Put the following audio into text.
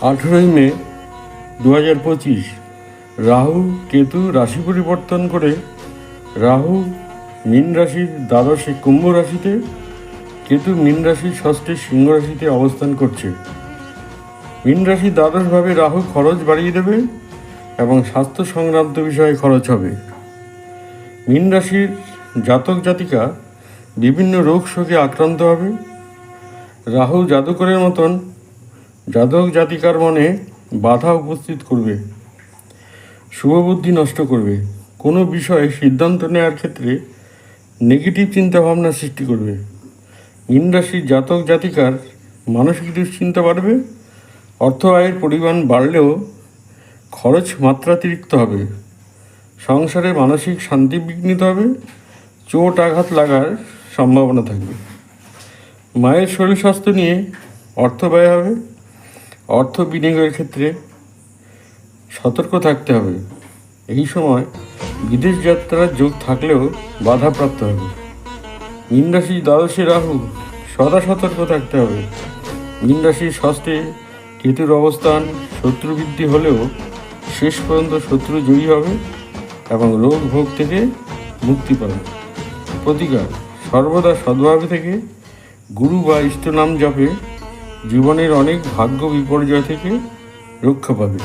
18 মে 2025 রাহু কেতু রাশি পরিবর্তন করে রাহু মীন রাশির দ্বাদশে কুম্ভ রাশিতে, কেতু মীন রাশির ষষ্ঠে সিংহ রাশিতে অবস্থান করছে। মীন রাশির দ্বাদশভাবে রাহু খরচ বাড়িয়ে দেবে এবং স্বাস্থ্য সংক্রান্ত বিষয়ে খরচ হবে। মীন রাশির জাতক জাতিকা বিভিন্ন রোগ শোকে আক্রান্ত হবে। রাহু জাদুকরের মতন জাতক জাতিকার মনে বাধা উপস্থিত করবে, শুভবুদ্ধি নষ্ট করবে, কোনো বিষয়ে সিদ্ধান্ত নেওয়ার ক্ষেত্রে নেগেটিভ চিন্তাভাবনা সৃষ্টি করবে। মীন রাশির জাতক জাতিকার মানসিক দুশ্চিন্তা বাড়বে। অর্থ আয়ের পরিমাণ বাড়লেও খরচ মাত্রাতিরিক্ত হবে। সংসারে মানসিক শান্তি বিঘ্নিত হবে। চোট আঘাত লাগার সম্ভাবনা থাকবে। মায়ের শরীর স্বাস্থ্য নিয়ে অর্থ ব্যয় হবে। অর্থ বিনিয়োগের ক্ষেত্রে সতর্ক থাকতে হবে। এই সময় বিদেশ যাত্রার যোগ থাকলেও বাধাপ্রাপ্ত হবে। মীন রাশির দ্বাদশে রাহু, সদা সতর্ক থাকতে হবে। মীন রাশির ষষ্ঠে কেতুর অবস্থান শত্রু বৃদ্ধি হলেও শেষ পর্যন্ত শত্রু জয়ী হবে এবং রোগ ভোগ থেকে মুক্তি পাবে। প্রতিকার: সর্বদা সদ্ভাবে থেকে গুরু বা ইষ্ট নাম জপে জীবনের অনেক ভাগ্য বিপর্যয় থেকে রক্ষা পাবে।